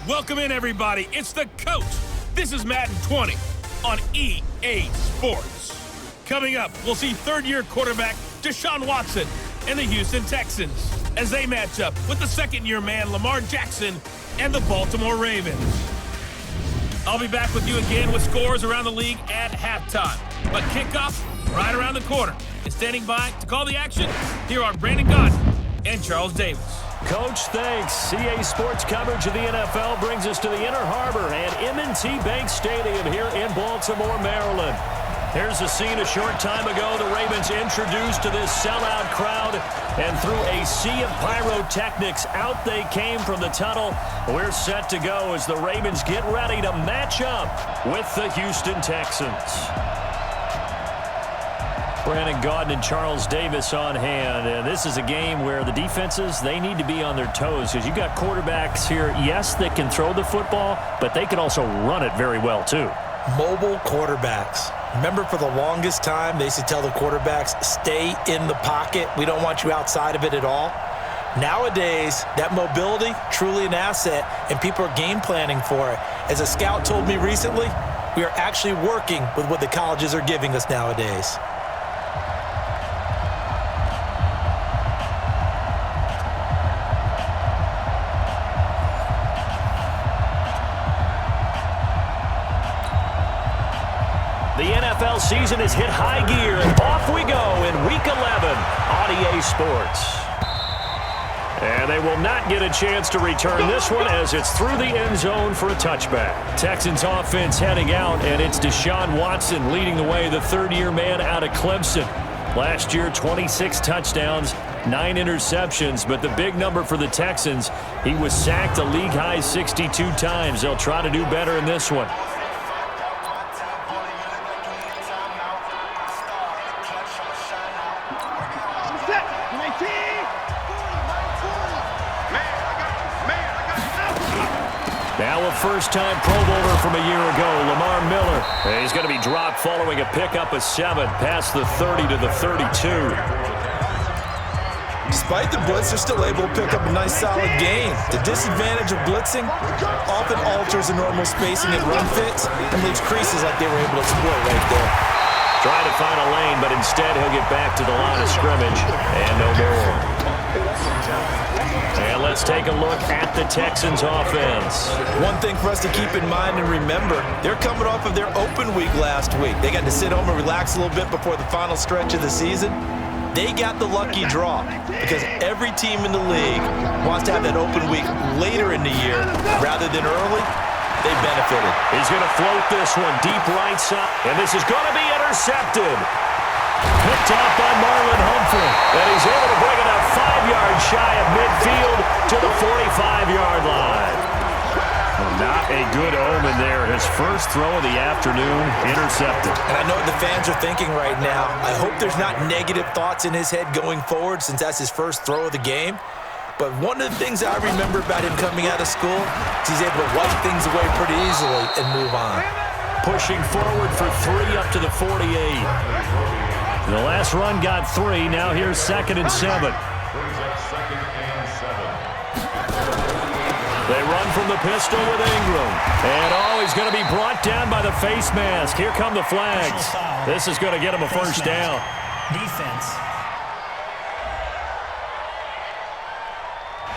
Welcome in, everybody. It's the coach. This is Madden 20 on EA Sports. Coming up, we'll see third-year quarterback Deshaun Watson and the Houston Texans as they match up with the second-year man Lamar Jackson and the Baltimore Ravens. I'll be back with you again with scores around the league at halftime. But kickoff right around the corner. And standing by to call the action, here are Brandon Gott and Charles Davis. Coach, thanks. EA Sports coverage of the NFL brings us to the Inner Harbor at M&T Bank Stadium here in Baltimore, Maryland. Here's the scene a short time ago. The Ravens introduced to this sellout crowd, and through a sea of pyrotechnics, out they came from the tunnel. We're set to go as the Ravens get ready to match up with the Houston Texans. Brandon Gott and Charles Davis on hand, and this is a game where the defenses, they need to be on their toes because you've got quarterbacks here, yes, that can throw the football, but they can also run it very well too. Mobile quarterbacks. Remember, for the longest time, they used to tell the quarterbacks, stay in the pocket. We don't want you outside of it at all. Nowadays, that mobility, truly an asset, and people are game planning for it. As a scout told me recently, we are actually working with what the colleges are giving us nowadays. The NFL season has hit high gear, and off we go in Week 11 on EA Sports. And they will not get a chance to return this one as it's through the end zone for a touchback. Texans offense heading out, and it's Deshaun Watson leading the way, the third-year man out of Clemson. Last year, 26 touchdowns, 9 interceptions, but the big number for the Texans, he was sacked a league-high 62 times. They'll try to do better in this one. Now a first-time Pro Bowler from a year ago, Lamar Miller. He's going to be dropped following a pickup of 7 past the 30 to the 32. Despite the blitz, they're still able to pick up a nice, solid gain. The disadvantage of blitzing often alters the normal spacing and run fits and leaves creases like they were able to exploit right there. Trying to find a lane, but instead he'll get back to the line of scrimmage and no more. And let's take a look at the Texans offense. One thing for us to keep in mind and remember, they're coming off of their open week last week. They got to sit home and relax a little bit before the final stretch of the season. They got the lucky draw because every team in the league wants to have that open week later in the year rather than early. They benefited. He's going to float this one deep right side, and this is going to be intercepted. Picked off by Marlon Humphrey, and he's able to bring it up 5 yards shy of midfield to the 45-yard line. Well, not a good omen there. His first throw of the afternoon intercepted. And I know what the fans are thinking right now. I hope there's not negative thoughts in his head going forward since that's his first throw of the game. But one of the things I remember about him coming out of school is he's able to wipe things away pretty easily and move on. Pushing forward for 3 up to the 48. The last run got 3. Now here's 2nd and 7. They run from the pistol with Ingram. And, he's going to be brought down by the face mask. Here come the flags. This is going to get him a first down. Defense.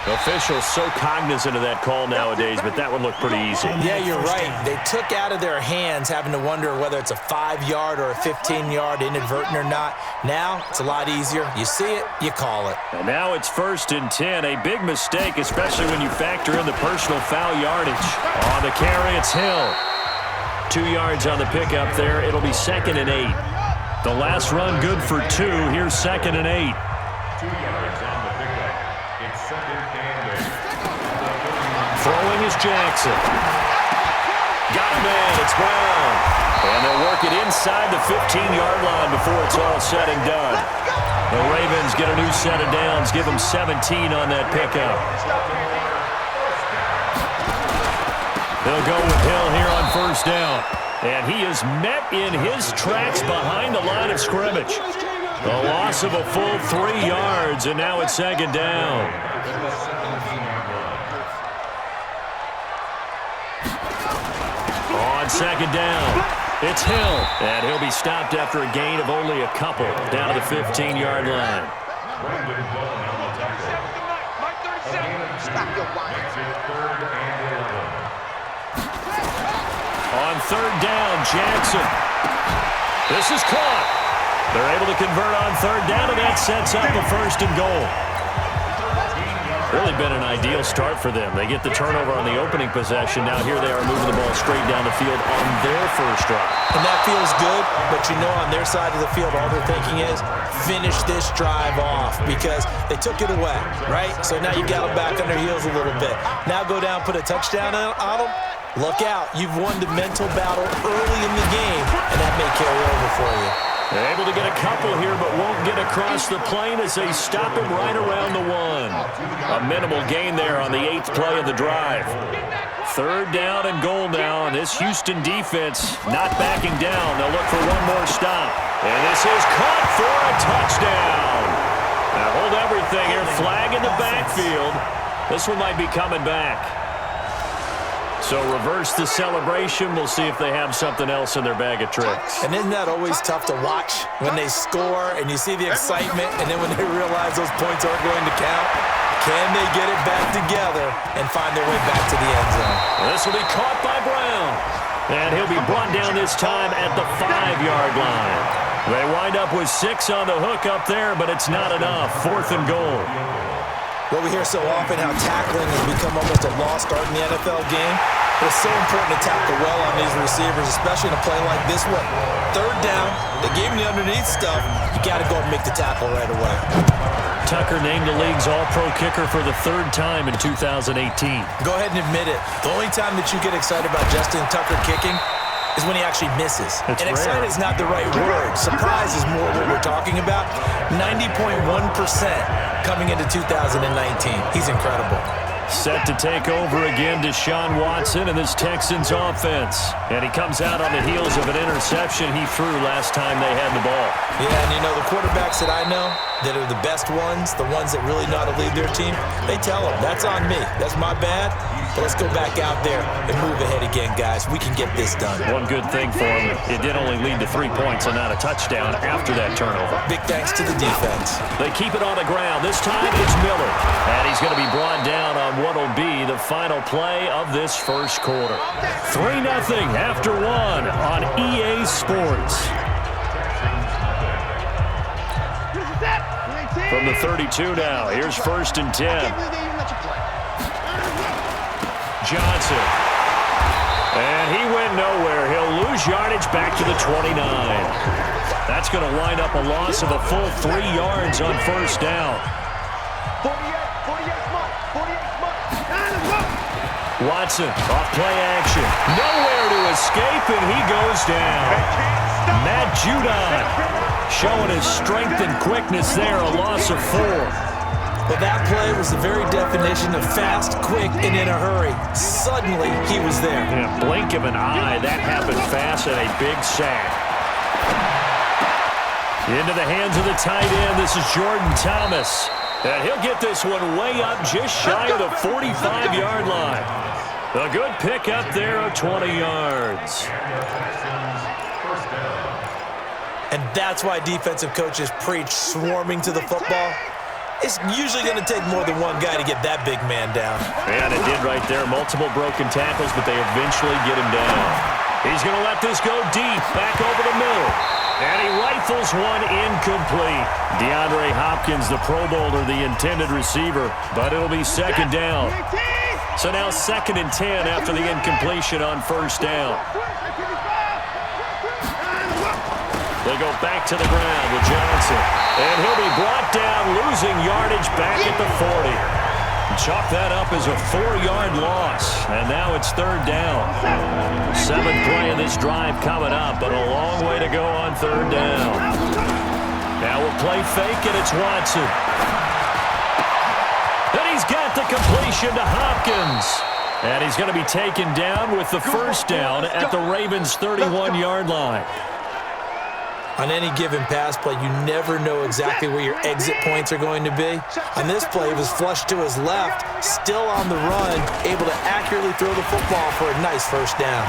Officials so cognizant of that call nowadays, but that one looked pretty easy. Yeah, you're right. They took out of their hands having to wonder whether it's a 5-yard or a 15-yard inadvertent or not. Now, it's a lot easier. You see it, you call it. And now it's 1st and 10. A big mistake, especially when you factor in the personal foul yardage. On the carry, it's Hill. 2 yards on the pickup there. It'll be 2nd and 8. The last run good for 2. Here's 2nd and 8. 2 yards on the pickup. It's 2nd and 8. Throwing is Jackson. Got him in. It's Brown. And they'll work it inside the 15-yard line before it's all said and done. The Ravens get a new set of downs. Give them 17 on that pickup. They'll go with Hill here on 1st down. And he is met in his tracks behind the line of scrimmage. The loss of a full 3 yards, and now it's 2nd down. On second down, it's Hill, and he'll be stopped after a gain of only a couple down to the 15-yard line. On third down, Jackson. This is caught. They're able to convert on third down, and that sets up a 1st and goal. Really been an ideal start for them. They get the turnover on the opening possession. Now here they are moving the ball straight down the field on their first drive. And that feels good, but you know on their side of the field, all they're thinking is finish this drive off because they took it away, right? So now you got them back on their heels a little bit. Now go down, put a touchdown on them. Look out. You've won the mental battle early in the game, and that may carry over for you. They're able to get a couple here, but won't get across the plane as they stop him right around the 1. A minimal gain there on the 8th play of the drive. Third down and goal now, and this Houston defense not backing down. They'll look for one more stop. And this is caught for a touchdown. Now hold everything here. Flag in the backfield. This one might be coming back. So reverse the celebration. We'll see if they have something else in their bag of tricks. And isn't that always tough to watch when they score and you see the excitement and then when they realize those points aren't going to count? Can they get it back together and find their way back to the end zone? This will be caught by Brown. And he'll be brought down this time at the 5-yard line. They wind up with 6 on the hook up there, but it's not enough. 4th and goal. What we hear so often, how tackling has become almost a lost art in the NFL game. But it's so important to tackle well on these receivers, especially in a play like this one. Third down, they gave him the underneath stuff. You got to go and make the tackle right away. Tucker named the league's all-pro kicker for the 3rd time in 2018. Go ahead and admit it. The only time that you get excited about Justin Tucker kicking is when he actually misses. It's and rare. excited is not the right word. Surprise is more what we're talking about. 90.1% coming into 2019. He's incredible. Set to take over again, Deshaun Watson and this Texans offense. And he comes out on the heels of an interception he threw last time they had the ball. Yeah, and you know, the quarterbacks that I know that are the best ones, the ones that really know how to lead their team, they tell them, that's on me. That's my bad. But let's go back out there and move ahead again, guys. We can get this done. One good thing for him, it did only lead to 3 points and not a touchdown after that turnover. Big thanks to the defense. They keep it on the ground. This time it's Miller. And he's going to be brought down on what will be the final play of this first quarter. 3-0 after 1 on EA Sports. From the 32 now, here's 1st and 10. Johnson. And he went nowhere. He'll lose yardage back to the 29. That's going to wind up a loss of a full 3 yards on 1st down. Watson off play action. Nowhere to escape, and he goes down. Matt Judon showing his strength and quickness there, a loss of 4. Well, that play was the very definition of fast, quick, and in a hurry. Suddenly, he was there. In a blink of an eye, that happened fast and a big sack. Into the hands of the tight end, this is Jordan Thomas. And he'll get this one way up just shy of the 45-yard line. A good pick up there of 20 yards. And that's why defensive coaches preach swarming to the football. It's usually going to take more than one guy to get that big man down. And it did right there. Multiple broken tackles, but they eventually get him down. He's going to let this go deep, back over the middle. And he rifles one incomplete. DeAndre Hopkins, the Pro Bowler, the intended receiver, but it'll be 2nd down. So now 2nd and 10 after the incompletion on 1st down. They go back to the ground with Johnson. And he'll be brought down, losing yardage back at the 40. Chalk that up as a 4-yard loss. And now it's 3rd down. 7th play of this drive coming up, but a long way to go on 3rd down. Now we'll play fake, and it's Watson. And he's got the completion to Hopkins. And he's going to be taken down with the 1st down at the Ravens' 31-yard line. On any given pass play, you never know exactly where your exit points are going to be. On this play, it was flushed to his left, still on the run, able to accurately throw the football for a nice 1st down.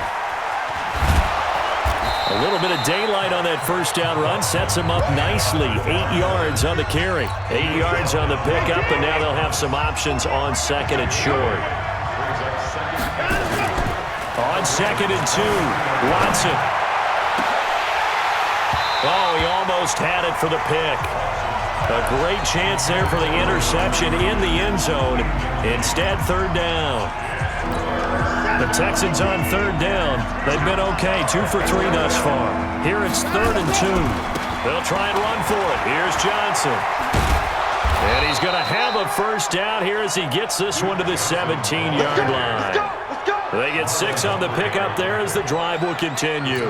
A little bit of daylight on that first down run sets him up nicely. 8 yards on the carry. 8 yards on the pickup, and now they'll have some options on second and short. On second and 2, Watson. Oh, he almost had it for the pick. A great chance there for the interception in the end zone. Instead, third down. The Texans on third down. They've been okay, 2 for 3 thus far. Here it's 3rd and 2. They'll try and run for it. Here's Johnson. And he's going to have a first down here as he gets this one to the 17-yard line. They get 6 on the pickup there as the drive will continue.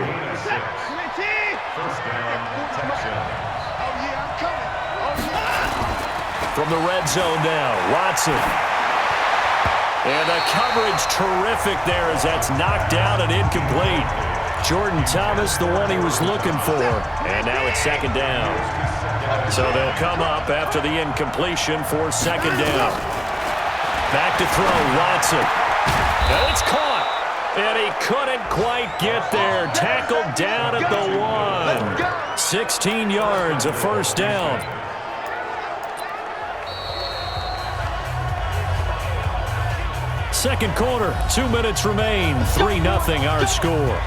From the red zone now, Watson. And the coverage terrific there as that's knocked down and incomplete. Jordan Thomas, the one he was looking for. And now it's second down. So they'll come up after the incompletion for second down. Back to throw, Watson. And it's caught. And he couldn't quite get there. Tackled down at the 1. 16 yards, a first down. Second quarter, 2 minutes remain. 3-0 our score.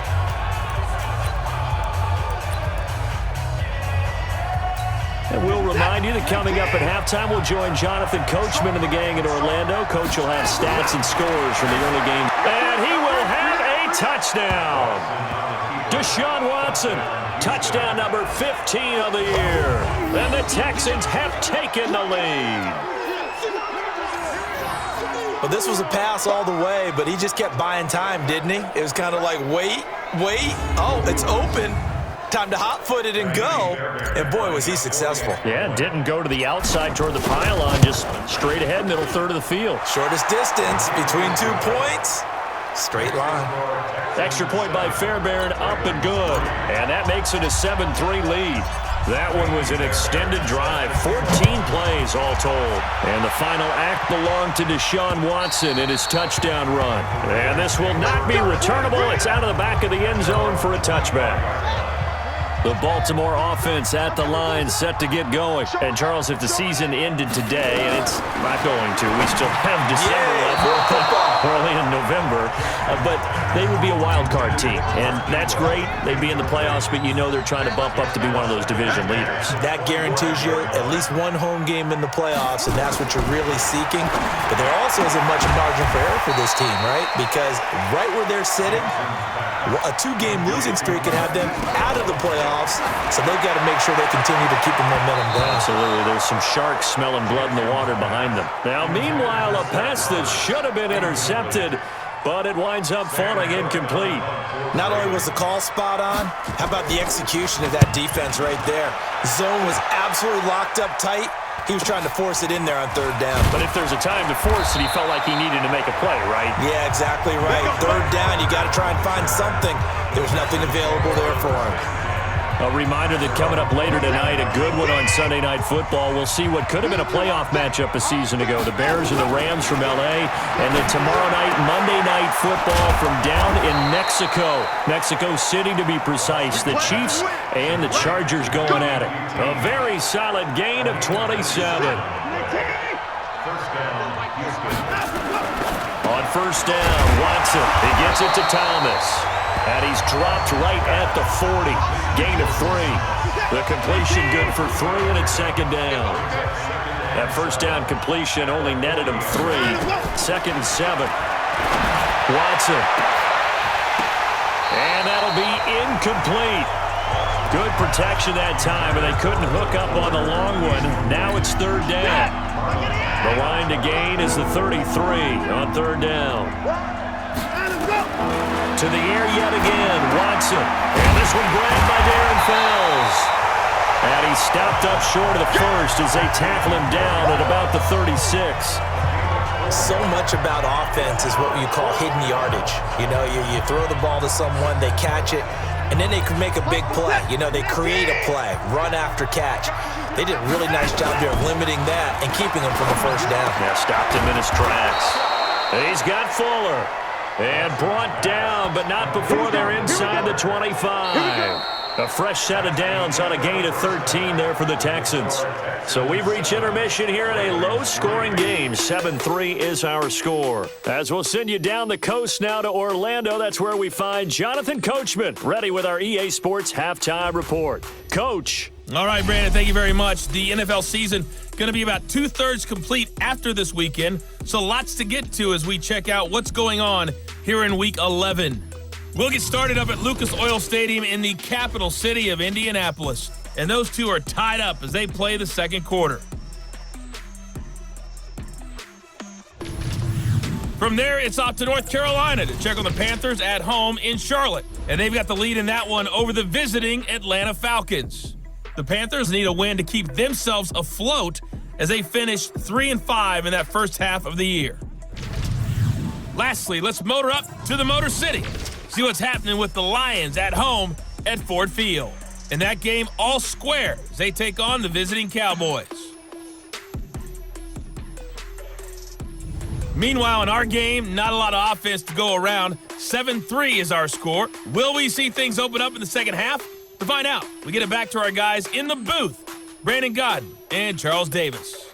And we'll remind you that coming up at halftime, we'll join Jonathan Coachman and the gang in Orlando. Coach will have stats and scores from the early game. And he will have a touchdown. Deshaun Watson, touchdown number 15 of the year. And the Texans have taken the lead. Well, this was a pass all the way, but he just kept buying time, didn't he? It was kind of like, wait. Oh, it's open. Time to hot-foot it and go. And, boy, was he successful. Yeah, didn't go to the outside toward the pylon, just straight ahead, middle third of the field. Shortest distance between 2 points. Straight line. Extra point by Fairbairn, up and good. And that makes it a 7-3 lead. That one was an extended drive, 14 plays all told. And the final act belonged to Deshaun Watson in his touchdown run. And this will not be returnable. It's out of the back of the end zone for a touchback. The Baltimore offense at the line, set to get going. And, Charles, if the season ended today, and it's not going to, we still have December left, early in November, but they would be a wild card team. And that's great. They'd be in the playoffs, but you know they're trying to bump up to be one of those division leaders. That guarantees you at least one home game in the playoffs, and that's what you're really seeking. But there also isn't much margin for error for this team, right? Because right where they're sitting, a 2-game losing streak could have them out of the playoffs, so they've got to make sure they continue to keep the momentum going. Absolutely. There's some sharks smelling blood in the water behind them. Now, meanwhile, a pass that should have been intercepted, but it winds up falling incomplete. Not only was the call spot on, how about the execution of that defense right there? Zone was absolutely locked up tight. He was trying to force it in there on third down. But if there's a time to force it, he felt like he needed to make a play, right? Yeah, exactly right. Third down, you got to try and find something. There's nothing available there for him. A reminder that coming up later tonight, a good one on Sunday Night Football. We'll see what could have been a playoff matchup a season ago. The Bears and the Rams from L.A. And then tomorrow night, Monday Night Football from down in Mexico. Mexico City, to be precise. The Chiefs and the Chargers going at it. A very solid gain of 27. On first down, Watson. He gets it to Thomas. And he's dropped right at the 40. Gain of 3. The completion good for 3, and it's second down. That first down completion only netted him 3. Second and 7. Watson. And that'll be incomplete. Good protection that time, and they couldn't hook up on the long one. Now it's third down. The line to gain is the 33 on third down. To the air yet again, Watson. And this one grabbed by Darren Fells. And he stopped up short of the first as they tackle him down at about the 36. So much about offense is what you call hidden yardage. You know, you throw the ball to someone, they catch it, and then they can make a big play. You know, they create a play, run after catch. They did a really nice job there of limiting that and keeping him from the first down. Yeah, stopped him in his tracks. He's got Fuller. And brought down, but not before they're inside the 25. A fresh set of downs on a gain of 13 there for the Texans. So we've reached intermission here in a low-scoring game. 7-3 is our score. As we'll send you down the coast now to Orlando, that's where we find Jonathan Coachman, ready with our EA Sports Halftime Report. Coach. All right, Brandon, thank you very much. The NFL season going to be about two-thirds complete after this weekend, so lots to get to as we check out what's going on here in Week 11. We'll get started up at Lucas Oil Stadium in the capital city of Indianapolis, and those two are tied up as they play the second quarter. From there, it's off to North Carolina to check on the Panthers at home in Charlotte, and they've got the lead in that one over the visiting Atlanta Falcons. The Panthers need a win to keep themselves afloat as they finish 3-5 in that first half of the year. Lastly, let's motor up to the Motor City. See what's happening with the Lions at home at Ford Field. In that game, all square as they take on the visiting Cowboys. Meanwhile, in our game, not a lot of offense to go around. 7-3 is our score. Will we see things open up in the second half? To find out, we get it back to our guys in the booth, Brandon Godden and Charles Davis.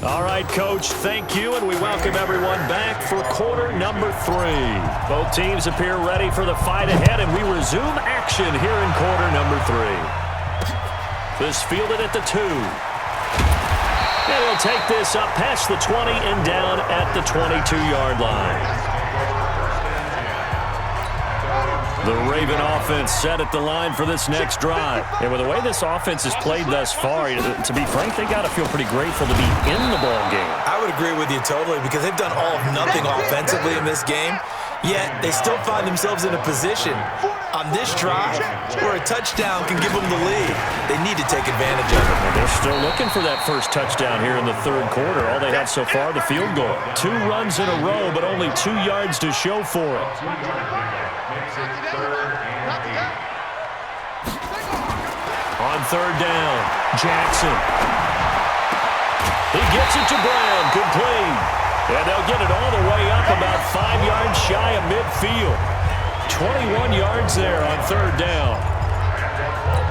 All right, Coach, thank you, and we welcome everyone back for quarter number 3. Both teams appear ready for the fight ahead, and we resume action here in quarter number 3. This fielded at the 2. And he'll take this up past the 20 and down at the 22-yard line. The Raven offense set at the line for this next drive. And with the way this offense has played thus far, to be frank, they got to feel pretty grateful to be in the ball game. I would agree with you totally because they've done all of nothing offensively in this game, yet they still find themselves in a position on this drive where a touchdown can give them the lead. They need to take advantage of it. They're still looking for that first touchdown here in the third quarter. All they have so far, the field goal. 2 runs in a row, but only 2 yards to show for it. On third down, Jackson. He gets it to Brown, complete. And they'll get it all the way up about 5 yards shy of midfield. 21 yards there on third down.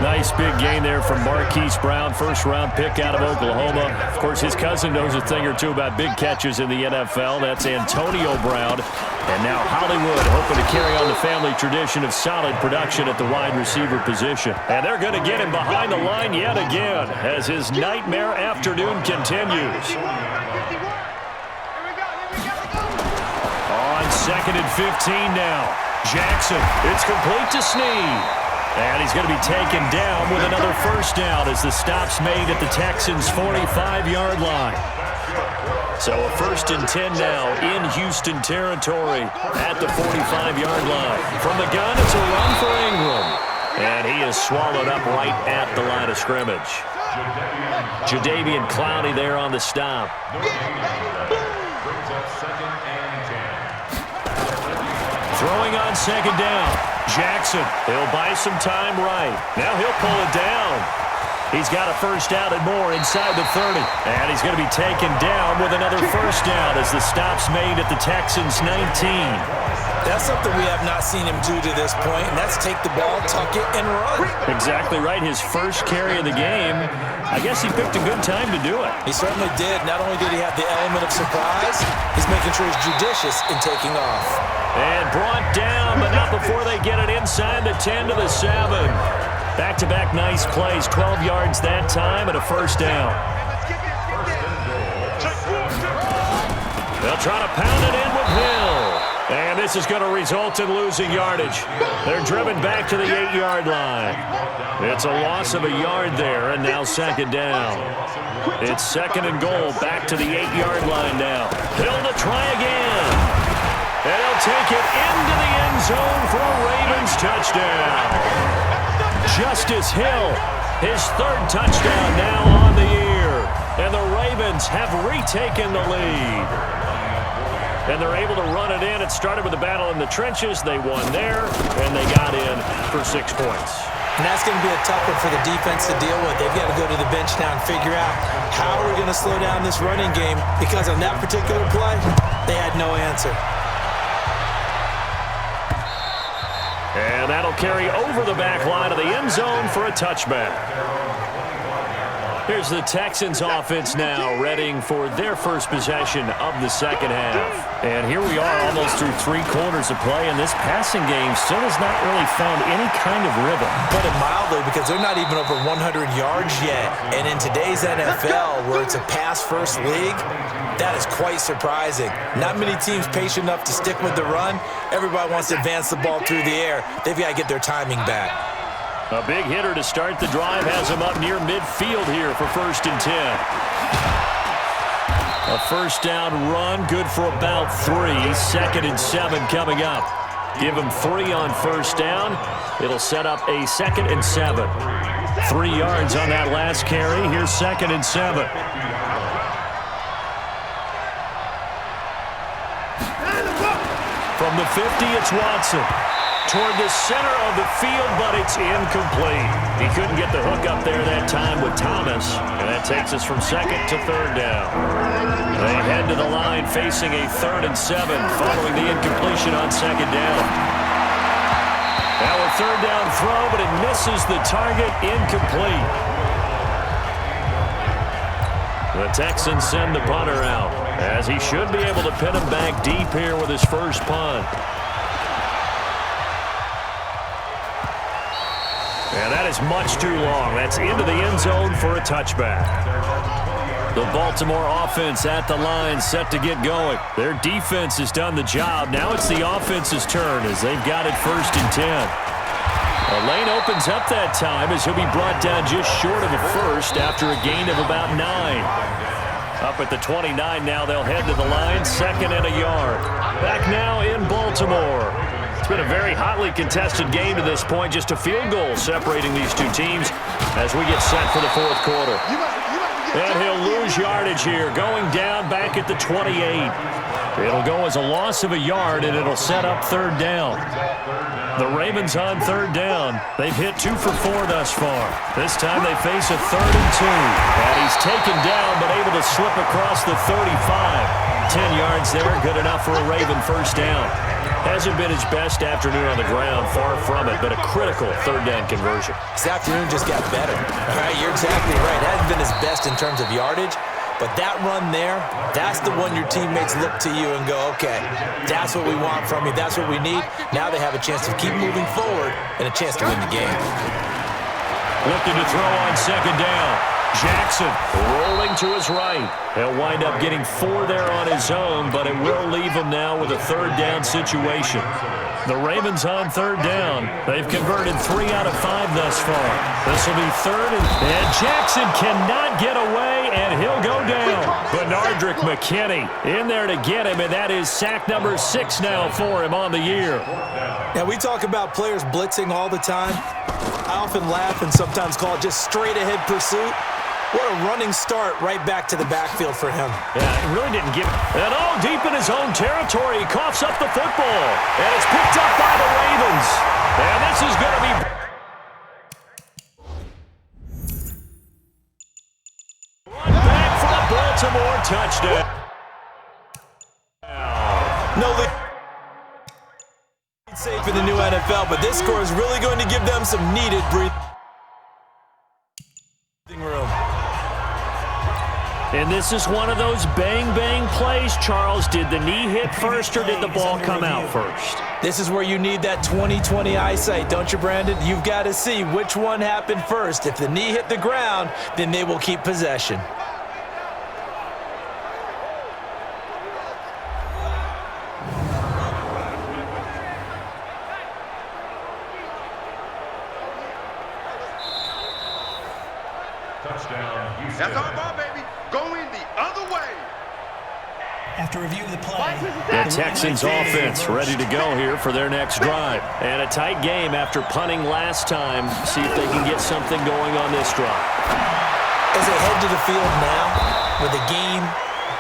Nice big gain there from Marquise Brown, first-round pick out of Oklahoma. Of course, his cousin knows a thing or two about big catches in the NFL. That's Antonio Brown. And now Hollywood hoping to carry on the family tradition of solid production at the wide receiver position. And they're going to get him behind the line yet again as his nightmare afternoon continues. On 2nd and 15 now. Jackson, it's complete to Snead. And he's going to be taken down with another first down as the stop's made at the Texans' 45-yard line. So a 1st and 10 now in Houston territory at the 45-yard line. From the gun, it's a run for Ingram. And he is swallowed up right at the line of scrimmage. Jadeveon Clowney there on the stop. Throwing on 2nd down. Jackson, he'll buy some time right. Now he'll pull it down. He's got a first down and more inside the 30. And he's going to be taken down with another first down as the stop's made at the Texans' 19. That's something we have not seen him do to this point, and that's take the ball, tuck it, and run. Exactly right. His first carry of the game. I guess he picked a good time to do it. He certainly did. Not only did he have the element of surprise, he's making sure he's judicious in taking off. And brought down, but not before they get it inside the 10 to the 7. Back-to-back nice plays, 12 yards that time and a first down. They'll try to pound it in with Hill. And this is going to result in losing yardage. They're driven back to the 8-yard line. It's a loss of a yard there, and now 2nd down. It's 2nd and goal, back to the 8-yard line now. Hill to try again. And he'll take it into the end zone for a Ravens touchdown. Justice Hill, his 3rd touchdown now on the year. And the Ravens have retaken the lead. And they're able to run it in. It started with a battle in the trenches. They won there, and they got in for 6 points. And that's going to be a tough one for the defense to deal with. They've got to go to the bench now and figure out how we're going to slow down this running game, because on that particular play, they had no answer. And that'll carry over the back line of the end zone for a touchback. Here's the Texans offense now, readying for their first possession of the second half. And here we are almost through 3 quarters of play, and this passing game still has not really found any kind of rhythm. Put it mildly, because they're not even over 100 yards yet. And in today's NFL, where it's a pass-first league, that is quite surprising. Not many teams patient enough to stick with the run. Everybody wants to advance the ball through the air. They've got to get their timing back. A big hitter to start the drive has him up near midfield here for 1st and 10. A first down run, good for about 3. 2nd and 7 coming up. Give him 3 on first down. It'll set up a 2nd and 7. 3 yards on that last carry. Here's 2nd and 7. From the 50, it's Watson. Toward the center of the field, but it's incomplete. He couldn't get the hook up there that time with Thomas, and that takes us from 2nd to 3rd down. They head to the line facing a 3rd and 7 following the incompletion on 2nd down. Now a 3rd down throw, but it misses the target, incomplete. The Texans send the punter out, as he should be able to pin him back deep here with his first punt. And that is much too long. That's into the end zone for a touchback. The Baltimore offense at the line, set to get going. Their defense has done the job. Now it's the offense's turn as they've got it 1st and 10. A lane opens up that time as he'll be brought down just short of a first after a gain of about 9. Up at the 29 now, they'll head to the line, 2nd and a yard. Back now in Baltimore. It's been a very hotly contested game to this point. Just a field goal separating these two teams as we get set for the 4th quarter. And he'll lose yardage here, going down back at the 28. It'll go as a loss of a yard, and it'll set up 3rd down. The Ravens on 3rd down. They've hit 2 for 4 thus far. This time they face a 3rd and 2. And he's taken down, but able to slip across the 35. 10 yards there, good enough for a Raven first down. Hasn't been his best afternoon on the ground, far from it, but a critical 3rd down conversion. This afternoon just got better. All right, you're exactly right. It hasn't been his best in terms of yardage, but that run there, that's the one your teammates look to you and go, okay, that's what we want from you. That's what we need. Now they have a chance to keep moving forward and a chance to win the game. Looking to throw on 2nd down. Jackson rolling to his right. He'll wind up getting 4 there on his own, but it will leave him now with a 3rd down situation. The Ravens on 3rd down. They've converted 3 out of 5 thus far. This will be 3rd, and Jackson cannot get away, and he'll go down. Benardrick McKinney in there to get him, and that is sack number 6 now for him on the year. Now, we talk about players blitzing all the time. I often laugh and sometimes call it just straight-ahead pursuit. What a running start right back to the backfield for him. Yeah, he really didn't give it. And all deep in his own territory, he coughs up the football. And it's picked up by the Ravens. And this is going to be... back for a Baltimore touchdown. No lead safe in the new NFL, but this score is really going to give them some needed breathing room. And this is one of those bang-bang plays, Charles. Did the knee hit first or did the ball come out first? This is where you need that 20/20 eyesight, don't you, Brandon? You've got to see which one happened first. If the knee hit the ground, then they will keep possession. That's our ball, baby. Going the other way. After review of the play, the Texans offense ready to go here for their next drive. And a tight game after punting last time. See if they can get something going on this drive. As they head to the field now, with the game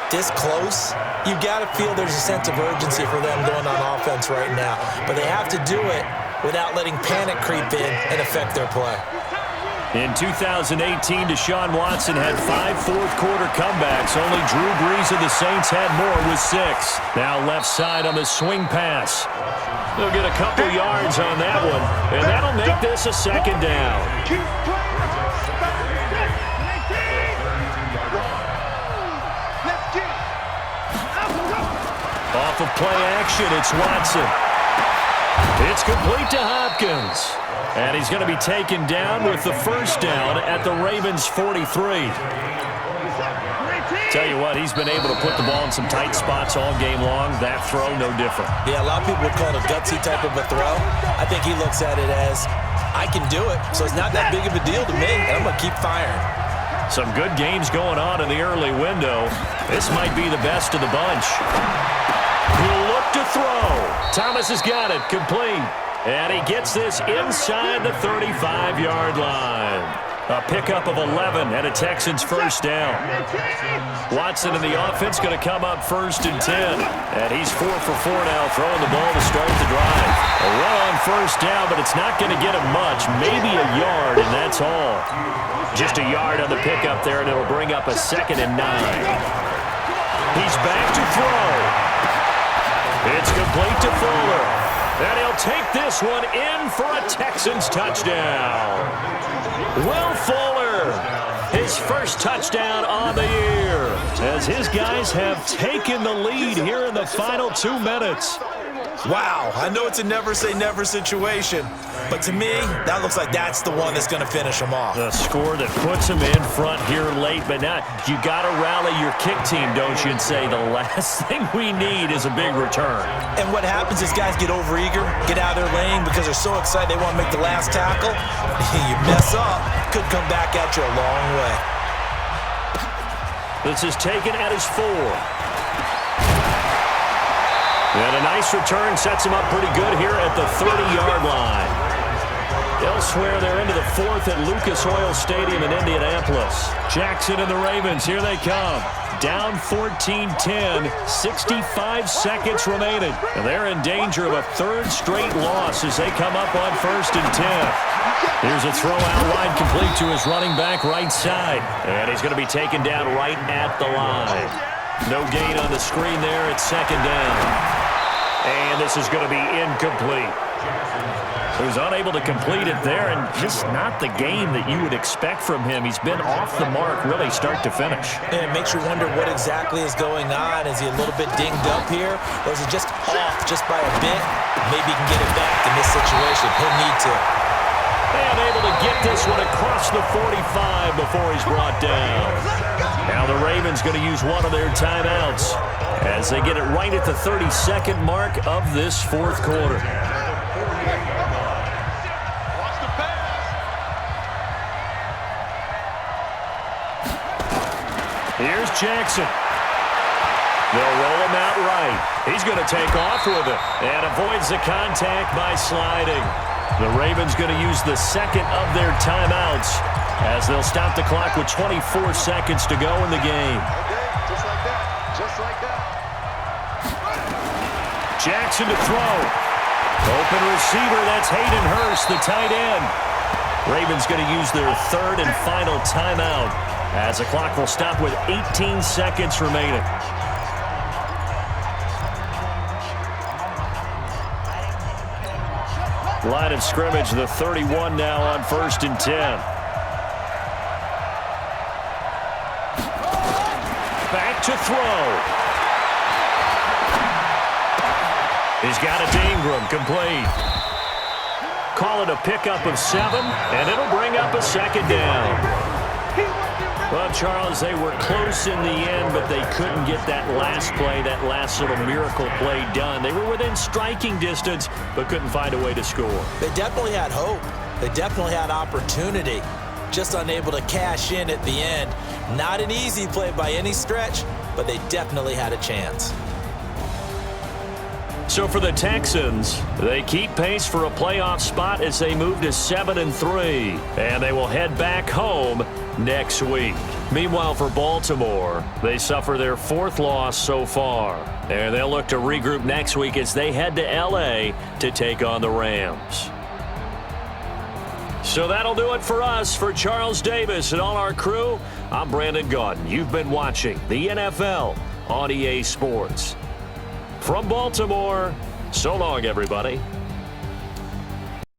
this close, you've got to feel there's a sense of urgency for them going on offense right now. But they have to do it without letting panic creep in and affect their play. In 2018, Deshaun Watson had 5 fourth-quarter comebacks. Only Drew Brees of the Saints had more with 6. Now left side on the swing pass. They'll get a couple yards on that one, and that'll make this a second down. Off of play action, it's Watson. It's complete to Hopkins. And he's going to be taken down with the first down at the Ravens' 43. Tell you what, he's been able to put the ball in some tight spots all game long. That throw, no different. Yeah, a lot of people would call it a gutsy type of a throw. I think he looks at it as, I can do it, so it's not that big of a deal to me, and I'm going to keep firing. Some good games going on in the early window. This might be the best of the bunch. He'll look to throw. Thomas has got it, complete. And he gets this inside the 35-yard line. A pickup of 11 and a Texans first down. Watson in the offense going to come up 1st and 10. And he's 4 for 4 now, throwing the ball to start the drive. A run on first down, but it's not going to get him much. Maybe a yard, and that's all. Just a yard on the pickup there, and it'll bring up a 2nd and 9. He's back to throw. It's complete to Fuller. And he'll take this one in for a Texans touchdown. Will Fuller, his first touchdown on the year, as his guys have taken the lead here in the final 2 minutes. Wow, I know it's a never-say-never situation, but to me, that looks like that's the one that's going to finish them off. The score that puts him in front here late, but now you got to rally your kick team, don't you, and say the last thing we need is a big return. And what happens is guys get overeager, get out of their lane because they're so excited they want to make the last tackle. You mess up, could come back at you a long way. This is taken at his 4. And a nice return sets him up pretty good here at the 30-yard line. Elsewhere, they're into the 4th at Lucas Oil Stadium in Indianapolis. Jackson and the Ravens, here they come. Down 14-10, 65 seconds remaining. And they're in danger of a 3rd straight loss as they come up on 1st and 10. Here's a throw out wide complete to his running back right side. And he's going to be taken down right at the line. No gain on the screen there. It's 2nd down. And this is going to be incomplete. He was unable to complete it there, and just not the game that you would expect from him. He's been off the mark really start to finish. And it makes you wonder what exactly is going on. Is he a little bit dinged up here, or is he just off just by a bit? Maybe he can get it back in this situation. He'll need to. And able to get this one across the 45 before he's brought down. Now the Ravens going to use one of their timeouts as they get it right at the 32nd mark of this 4th quarter. Here's Jackson. They'll roll him out right. He's going to take off with it and avoids the contact by sliding. The Ravens going to use the 2nd of their timeouts as they'll stop the clock with 24 seconds to go in the game. Okay, just like that. Just like that. Jackson to throw. Open receiver, that's Hayden Hurst, the tight end. Ravens going to use their 3rd and final timeout as the clock will stop with 18 seconds remaining. Line of scrimmage, the 31 now on 1st and 10. Back to throw. He's got it to Ingram, complete. Call it a pickup of 7, and it'll bring up a 2nd down. Well, Charles, they were close in the end, but they couldn't get that last play, that last little miracle play done. They were within striking distance, but couldn't find a way to score. They definitely had hope. They definitely had opportunity. Just unable to cash in at the end. Not an easy play by any stretch, but they definitely had a chance. So for the Texans, they keep pace for a playoff spot as they move to 7-3, and they will head back home next week. Meanwhile, for Baltimore, they suffer their 4th loss so far, and they'll look to regroup next week as they head to L.A. to take on the Rams. So that'll do it for us. For Charles Davis and all our crew, I'm Brandon Gaudin. You've been watching the NFL on EA Sports. From Baltimore, So long, everybody.